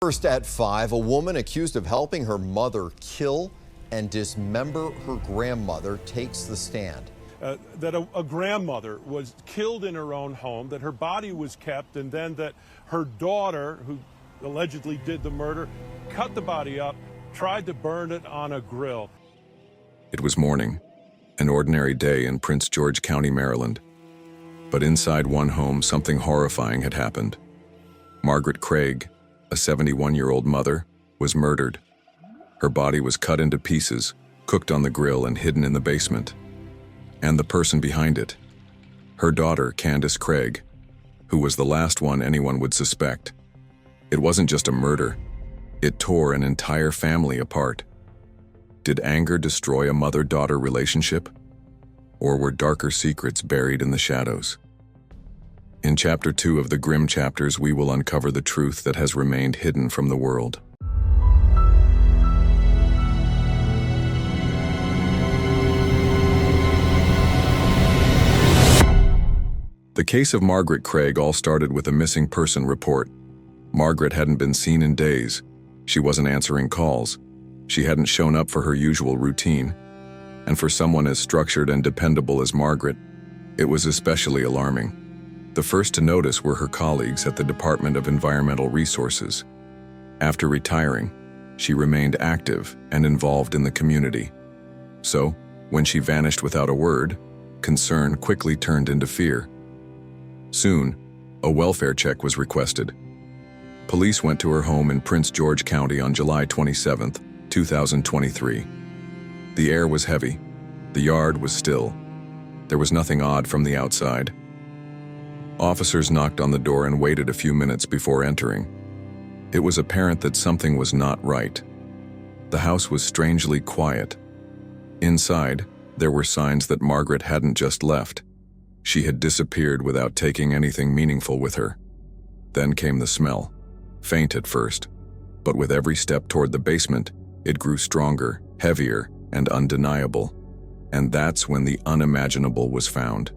First at 5, a woman accused of helping her mother kill and dismember her grandmother takes the stand. That a grandmother was killed in her own home, that her body was kept, and then that her daughter, who allegedly did the murder, cut the body up, tried to burn it on a grill. It was morning, an ordinary day in Prince George County, Maryland. But inside one home, something horrifying had happened. Margaret Craig, a 71-year-old mother, was murdered. Her body was cut into pieces, cooked on the grill, and hidden in the basement. And the person behind it, her daughter, Candace Craig, who was the last one anyone would suspect. It wasn't just a murder. It tore an entire family apart. Did anger destroy a mother-daughter relationship? Or were darker secrets buried in the shadows? In Chapter 2 of the Grim Chapters, we will uncover the truth that has remained hidden from the world. The case of Margaret Craig all started with a missing person report. Margaret hadn't been seen in days. She wasn't answering calls. She hadn't shown up for her usual routine. And for someone as structured and dependable as Margaret, it was especially alarming. The first to notice were her colleagues at the Department of Environmental Resources. After retiring, she remained active and involved in the community. So, when she vanished without a word, concern quickly turned into fear. Soon, a welfare check was requested. Police went to her home in Prince George County on July 27, 2023. The air was heavy. The yard was still. There was nothing odd from the outside. Officers knocked on the door and waited a few minutes before entering. It was apparent that something was not right. The house was strangely quiet. Inside, there were signs that Margaret hadn't just left. She had disappeared without taking anything meaningful with her. Then came the smell. Faint at first, but with every step toward the basement, it grew stronger, heavier, and undeniable. And that's when the unimaginable was found.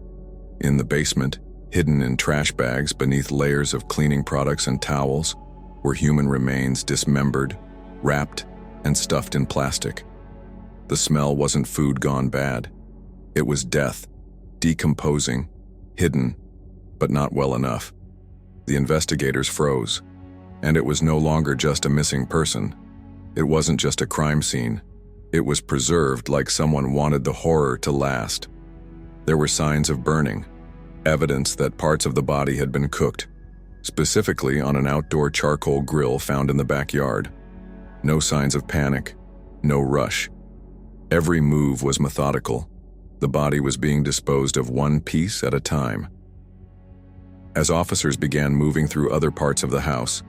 In the basement, hidden in trash bags beneath layers of cleaning products and towels, were human remains dismembered, wrapped, and stuffed in plastic. The smell wasn't food gone bad. It was death, decomposing, hidden, but not well enough. The investigators froze, and it was no longer just a missing person. It wasn't just a crime scene. It was preserved like someone wanted the horror to last. There were signs of burning, evidence that parts of the body had been cooked, specifically on an outdoor charcoal grill found in the backyard. No signs of panic, no rush. Every move was methodical. The body was being disposed of one piece at a time. As officers began moving through other parts of the house,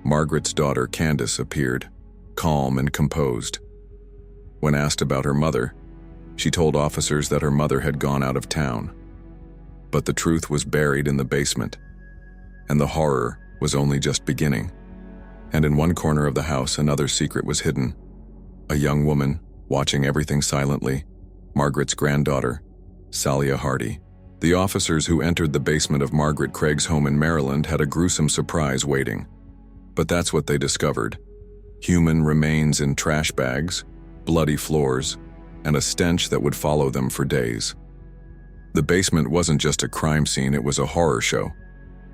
Margaret's daughter Candace appeared, calm and composed. When asked about her mother, she told officers that her mother had gone out of town. But the truth was buried in the basement, and the horror was only just beginning. And in one corner of the house, another secret was hidden. A young woman, watching everything silently, Margaret's granddaughter, Salia Hardy. The officers who entered the basement of Margaret Craig's home in Maryland had a gruesome surprise waiting. But that's what they discovered. Human remains in trash bags, bloody floors, and a stench that would follow them for days. The basement wasn't just a crime scene, it was a horror show.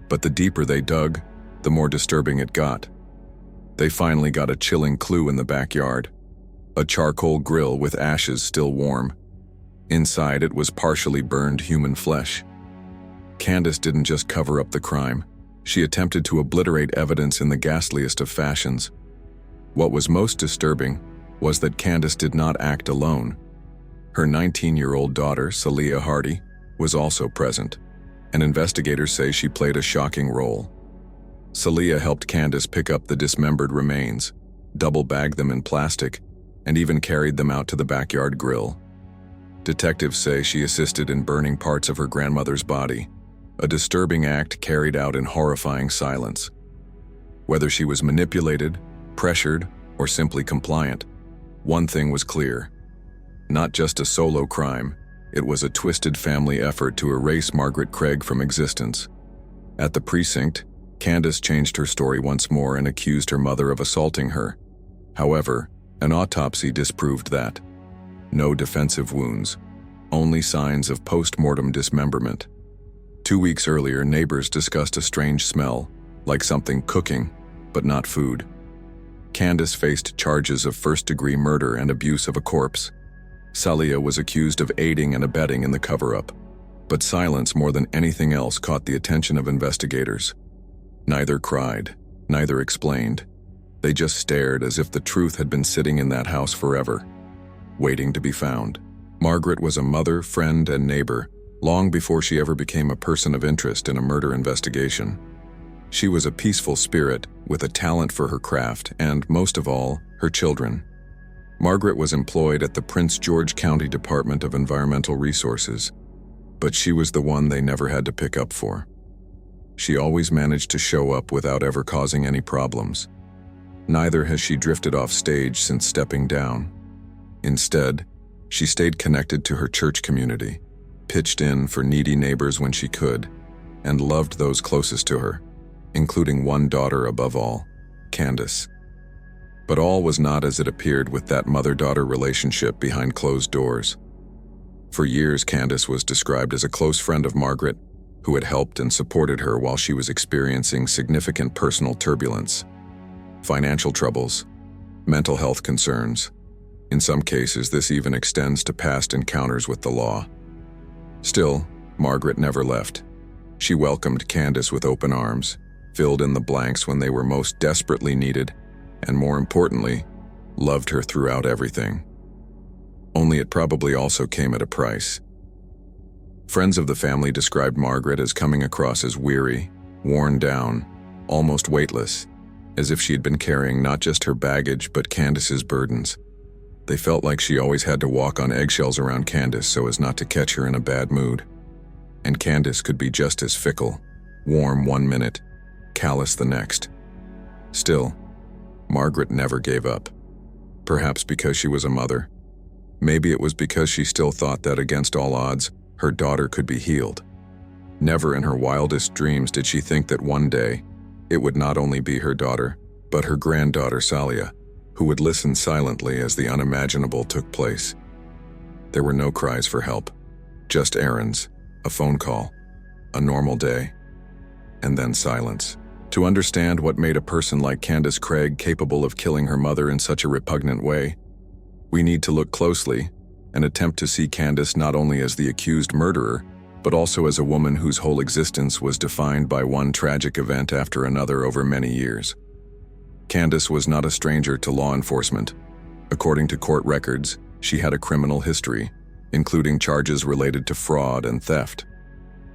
But the deeper they dug, the more disturbing it got. They finally got a chilling clue in the backyard. A charcoal grill with ashes still warm. Inside it was partially burned human flesh. Candace didn't just cover up the crime. She attempted to obliterate evidence in the ghastliest of fashions. What was most disturbing was that Candace did not act alone. Her 19-year-old daughter, Salia Hardy, was also present, and investigators say she played a shocking role. Salia helped Candace pick up the dismembered remains, double-bagged them in plastic, and even carried them out to the backyard grill. Detectives say she assisted in burning parts of her grandmother's body, a disturbing act carried out in horrifying silence. Whether she was manipulated, pressured, or simply compliant, one thing was clear. Not just a solo crime, it was a twisted family effort to erase Margaret Craig from existence. At the precinct, Candace changed her story once more and accused her mother of assaulting her. However, an autopsy disproved that. No defensive wounds, only signs of post-mortem dismemberment. 2 weeks earlier, neighbors discussed a strange smell, like something cooking, but not food. Candace faced charges of first-degree murder and abuse of a corpse. Salia was accused of aiding and abetting in the cover-up, but silence more than anything else caught the attention of investigators. Neither cried, neither explained. They just stared as if the truth had been sitting in that house forever, waiting to be found. Margaret was a mother, friend, and neighbor, long before she ever became a person of interest in a murder investigation. She was a peaceful spirit with a talent for her craft and, most of all, her children. Margaret was employed at the Prince George County Department of Environmental Resources, but she was the one they never had to pick up for. She always managed to show up without ever causing any problems. Neither has she drifted off stage since stepping down. Instead, she stayed connected to her church community, pitched in for needy neighbors when she could, and loved those closest to her, including one daughter above all, Candace. But all was not as it appeared with that mother-daughter relationship behind closed doors. For years, Candace was described as a close friend of Margaret, who had helped and supported her while she was experiencing significant personal turbulence, financial troubles, mental health concerns. In some cases, this even extends to past encounters with the law. Still, Margaret never left. She welcomed Candace with open arms, filled in the blanks when they were most desperately needed, and more importantly, loved her throughout everything. Only it probably also came at a price. Friends of the family described Margaret as coming across as weary, worn down, almost weightless, as if she had been carrying not just her baggage but Candace's burdens. They felt like she always had to walk on eggshells around Candace so as not to catch her in a bad mood. And Candace could be just as fickle, warm 1 minute, callous the next. Still, Margaret never gave up. Perhaps because she was a mother. Maybe it was because she still thought that against all odds, her daughter could be healed. Never in her wildest dreams did she think that one day, it would not only be her daughter, but her granddaughter Salia, who would listen silently as the unimaginable took place. There were no cries for help, just errands, a phone call, a normal day, and then silence. To understand what made a person like Candace Craig capable of killing her mother in such a repugnant way, we need to look closely and attempt to see Candace not only as the accused murderer, but also as a woman whose whole existence was defined by one tragic event after another over many years. Candace was not a stranger to law enforcement. According to court records, she had a criminal history, including charges related to fraud and theft.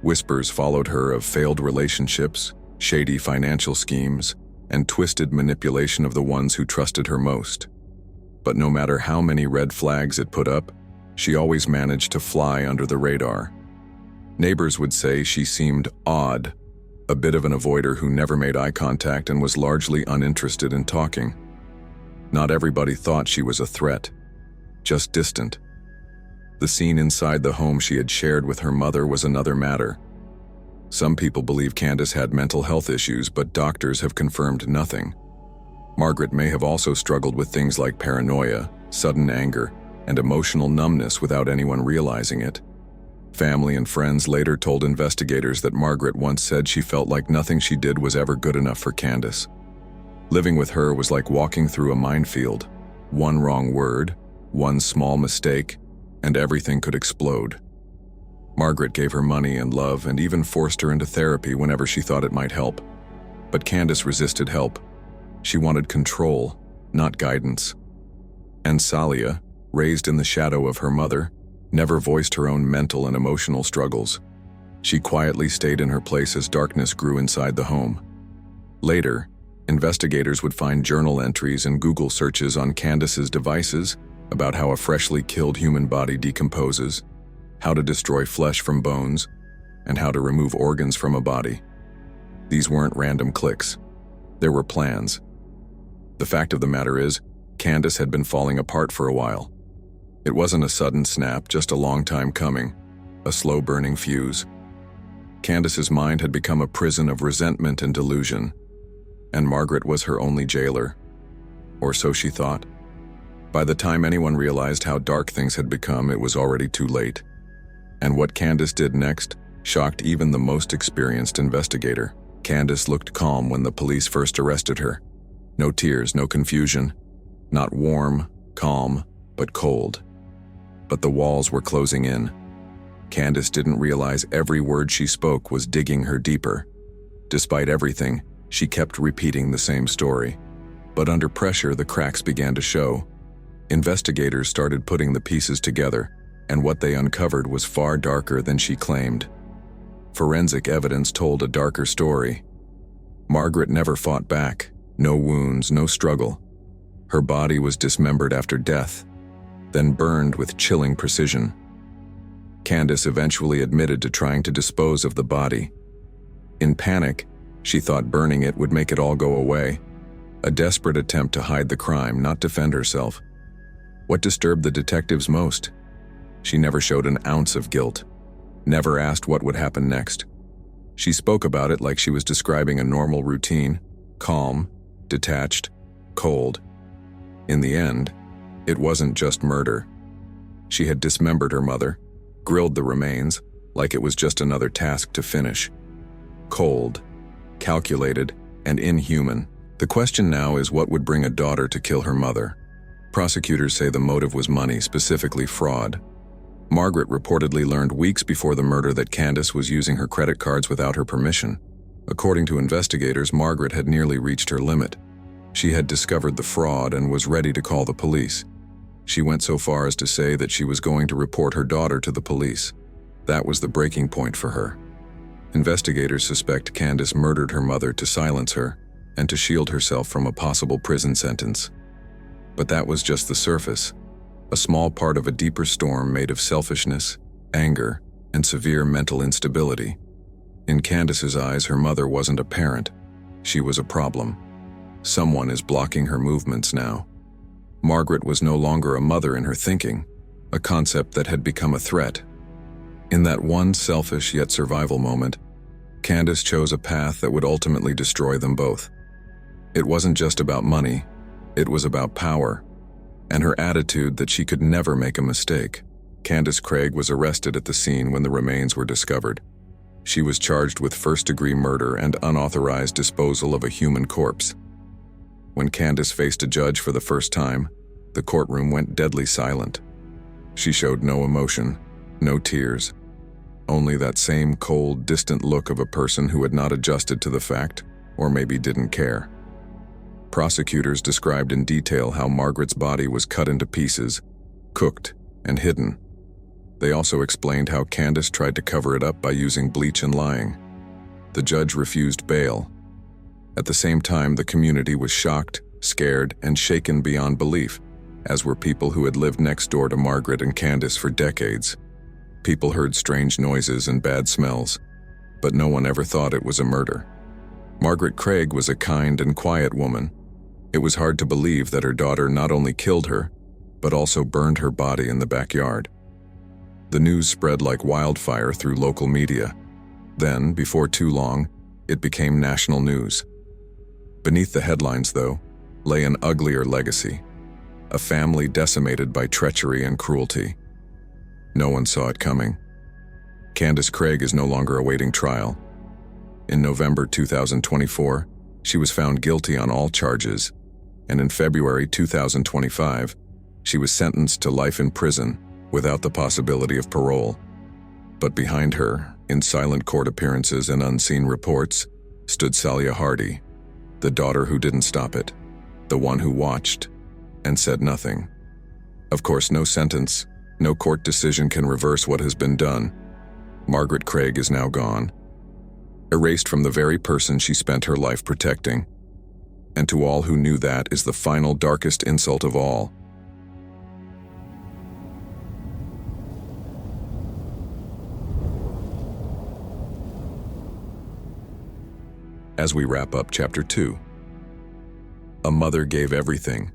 Whispers followed her of failed relationships, shady financial schemes, and twisted manipulation of the ones who trusted her most. But no matter how many red flags it put up, she always managed to fly under the radar. Neighbors would say she seemed odd, a bit of an avoider who never made eye contact and was largely uninterested in talking. Not everybody thought she was a threat, just distant. The scene inside the home she had shared with her mother was another matter. Some people believe Candace had mental health issues, but doctors have confirmed nothing. Margaret may have also struggled with things like paranoia, sudden anger, and emotional numbness without anyone realizing it. Family and friends later told investigators that Margaret once said she felt like nothing she did was ever good enough for Candace. Living with her was like walking through a minefield. One wrong word, one small mistake, and everything could explode. Margaret gave her money and love and even forced her into therapy whenever she thought it might help. But Candace resisted help. She wanted control, not guidance. And Salia, raised in the shadow of her mother, never voiced her own mental and emotional struggles. She quietly stayed in her place as darkness grew inside the home. Later, investigators would find journal entries and Google searches on Candace's devices about how a freshly killed human body decomposes, how to destroy flesh from bones, and how to remove organs from a body. These weren't random clicks. There were plans. The fact of the matter is, Candace had been falling apart for a while. It wasn't a sudden snap, just a long time coming, a slow-burning fuse. Candace's mind had become a prison of resentment and delusion, and Margaret was her only jailer. Or so she thought. By the time anyone realized how dark things had become, it was already too late. And what Candace did next shocked even the most experienced investigator. Candace looked calm when the police first arrested her. No tears, no confusion. Not warm, calm, but cold. But the walls were closing in. Candace didn't realize every word she spoke was digging her deeper. Despite everything, she kept repeating the same story. But under pressure, the cracks began to show. Investigators started putting the pieces together, and what they uncovered was far darker than she claimed. Forensic evidence told a darker story. Margaret never fought back. No wounds, no struggle. Her body was dismembered after death, then burned with chilling precision. Candace eventually admitted to trying to dispose of the body. In panic, she thought burning it would make it all go away. A desperate attempt to hide the crime, not defend herself. What disturbed the detectives most? She never showed an ounce of guilt. Never asked what would happen next. She spoke about it like she was describing a normal routine, calm, detached, cold. In the end, it wasn't just murder. She had dismembered her mother, grilled the remains like it was just another task to finish. Cold, calculated, and inhuman. The question now is what would bring a daughter to kill her mother? Prosecutors say the motive was money, specifically fraud. Margaret reportedly learned weeks before the murder that Candace was using her credit cards without her permission. According to investigators, Margaret had nearly reached her limit. She had discovered the fraud and was ready to call the police. She went so far as to say that she was going to report her daughter to the police. That was the breaking point for her. Investigators suspect Candace murdered her mother to silence her and to shield herself from a possible prison sentence. But that was just the surface, a small part of a deeper storm made of selfishness, anger, and severe mental instability. In Candace's eyes, her mother wasn't a parent. She was a problem. Someone is blocking her movements now. Margaret was no longer a mother in her thinking, a concept that had become a threat. In that one selfish yet survival moment, Candace chose a path that would ultimately destroy them both. It wasn't just about money, it was about power, and her attitude that she could never make a mistake. Candace Craig was arrested at the scene when the remains were discovered. She was charged with first-degree murder and unauthorized disposal of a human corpse. When Candace faced a judge for the first time, the courtroom went deadly silent. She showed no emotion, no tears, only that same cold, distant look of a person who had not adjusted to the fact, or maybe didn't care. Prosecutors described in detail how Margaret's body was cut into pieces, cooked, and hidden. They also explained how Candace tried to cover it up by using bleach and lying. The judge refused bail. At the same time, the community was shocked, scared, and shaken beyond belief, as were people who had lived next door to Margaret and Candace for decades. People heard strange noises and bad smells, but no one ever thought it was a murder. Margaret Craig was a kind and quiet woman. It was hard to believe that her daughter not only killed her, but also burned her body in the backyard. The news spread like wildfire through local media. Then, before too long, it became national news. Beneath the headlines, though, lay an uglier legacy. A family decimated by treachery and cruelty. No one saw it coming. Candace Craig is no longer awaiting trial. In November 2024, she was found guilty on all charges, and in February 2025, she was sentenced to life in prison without the possibility of parole. But behind her, in silent court appearances and unseen reports, stood Salia Hardy, the daughter who didn't stop it, the one who watched and said nothing. Of course, no sentence, no court decision can reverse what has been done. Margaret Craig is now gone, erased from the very person she spent her life protecting. And to all who knew, that is the final darkest insult of all. As we wrap up Chapter 2, a mother gave everything: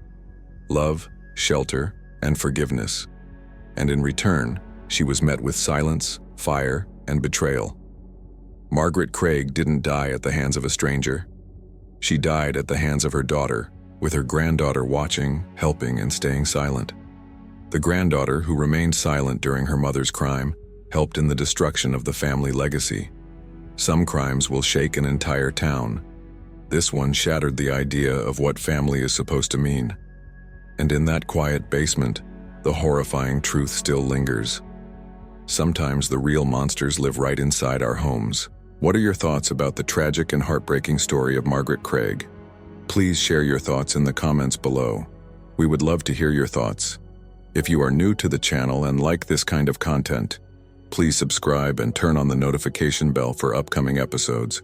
love, shelter, and forgiveness. And in return, she was met with silence, fire, and betrayal. Margaret Craig didn't die at the hands of a stranger. She died at the hands of her daughter, with her granddaughter watching, helping, and staying silent. The granddaughter, who remained silent during her mother's crime, helped in the destruction of the family legacy. Some crimes will shake an entire town. This one shattered the idea of what family is supposed to mean. And in that quiet basement, the horrifying truth still lingers. Sometimes the real monsters live right inside our homes. What are your thoughts about the tragic and heartbreaking story of Margaret Craig? Please share your thoughts in the comments below. We would love to hear your thoughts. If you are new to the channel and like this kind of content, please subscribe and turn on the notification bell for upcoming episodes.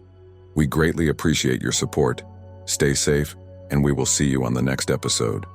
We greatly appreciate your support. Stay safe, and we will see you on the next episode.